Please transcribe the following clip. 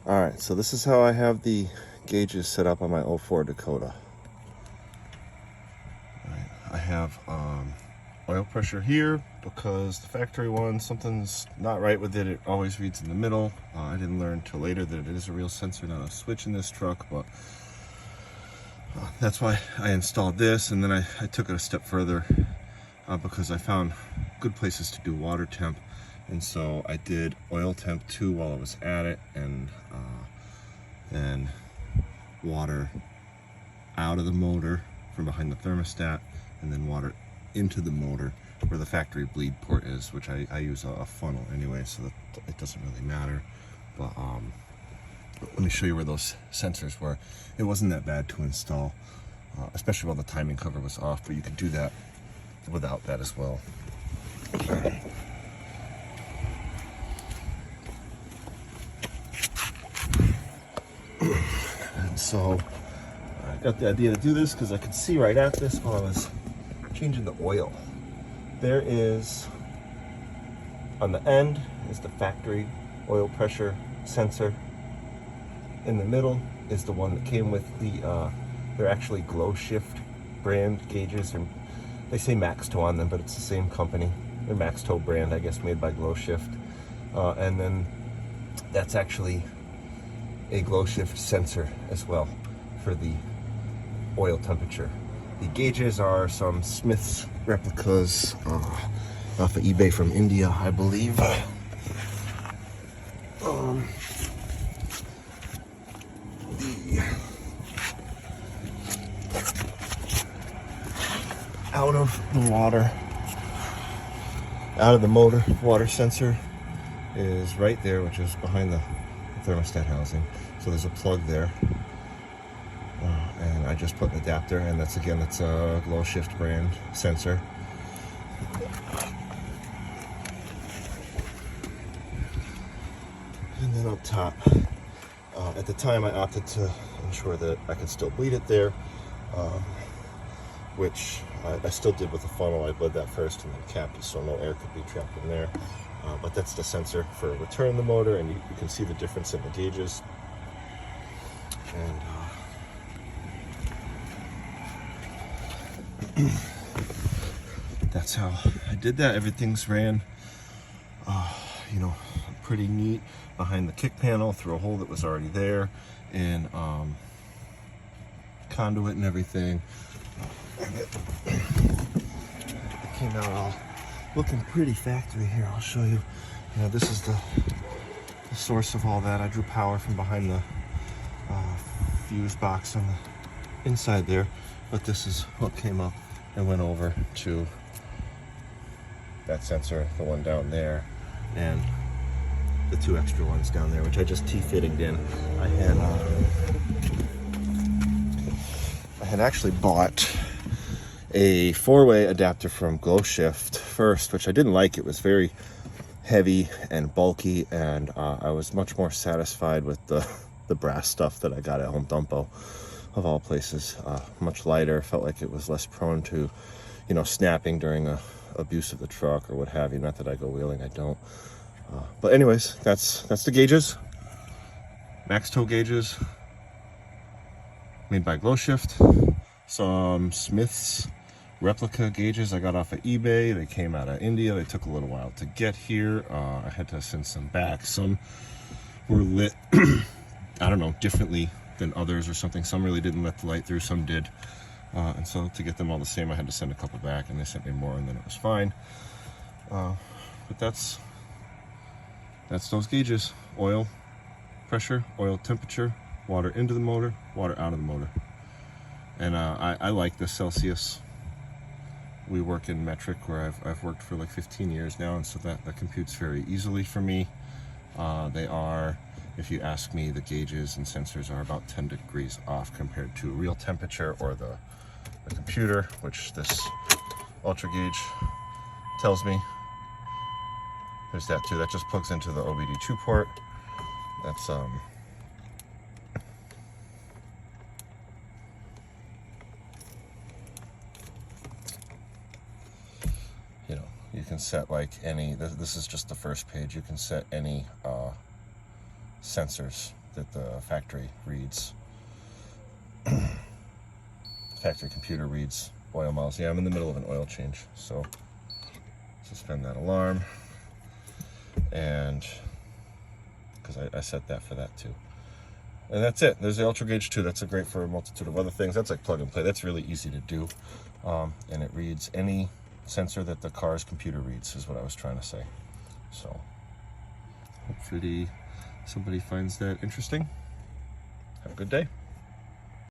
Alright, so this is how I have the gauges set up on my 04 Dakota. I have oil pressure here because the factory one, something's not right with it. It always reads in the middle. I didn't learn till later that it is a real sensor, not a switch in this truck, but that's why I installed this. And then I took it a step further because I found good places to do water temp. And so I did oil temp too while I was at it, and then water out of the motor from behind the thermostat, and then water into the motor where the factory bleed port is, which I use a funnel anyway, so that it doesn't really matter. But let me show you where those sensors were. It wasn't that bad to install, especially while the timing cover was off, but you could do that without that as well. And so I got the idea to do this because I could see right at this while I was changing the oil. There is, on the end is the factory oil pressure sensor. In the middle is the one that came with the, they're actually Glow Shift brand gauges. They say Maxtow on them, but it's the same company. They're Maxtow brand, I guess, made by Glow Shift. And then that's actually a Glow Shift sensor as well for the oil temperature. The gauges are some Smith's replicas off of eBay from India, I believe. The out of the water, out of the motor water sensor is right there, which is behind the thermostat housing. So there's a plug there. And I just put an adapter, and that's a Glow Shift brand sensor. And then up top, at the time I opted to ensure that I could still bleed it there, which I still did with the funnel. I bled that first and then capped it so no air could be trapped in there. But that's the sensor for return the motor, and you can see the difference in the gauges. And that's how I did that. Everything's ran, you know, pretty neat behind the kick panel through a hole that was already there, and conduit and everything. And it came out all looking pretty factory here. I'll show you. You know, this is the source of all that. I drew power from behind the fuse box on the inside there, but this is what came up and went over to that sensor, the one down there, and the two extra ones down there, which I just T-fittinged in. I had actually bought a 4-way adapter from Glow Shift first, which I didn't like. It was very heavy and bulky, and I was much more satisfied with the brass stuff that I got at Home Depot, of all places. Much lighter, felt like it was less prone to, you know, snapping during abuse of the truck or what have you. Not that I go wheeling, I don't. But anyways, that's the gauges. Maxtow gauges, made by Glow Shift. Some Smith's replica gauges I got off of eBay. They came out of India. They took a little while to get here. I had to send some back. Some were lit, I don't know, differently than others or something. Some really didn't let the light through, some did. And so to get them all the same, I had to send a couple back, and they sent me more, and then it was fine. But that's those gauges. Oil pressure, oil temperature, water into the motor, water out of the motor. And I like the Celsius. We work in metric, where I've worked for like 15 years now, and so that computes very easily for me. They are, if you ask me, the gauges and sensors are about 10 degrees off compared to real temperature or the computer, which this ultra gauge tells me. There's that too. That just plugs into the OBD2 port. That's you know, you can set like any, this is just the first page, you can set any sensors that the factory reads. Factory computer reads oil miles. Yeah, I'm in the middle of an oil change, so suspend that alarm, and because I set that for that too. And that's it. There's the Ultra Gauge 2. That's great for a multitude of other things. That's like plug and play. That's really easy to do. And it reads any sensor that the car's computer reads, is what I was trying to say. So hopefully somebody finds that interesting. Have a good day.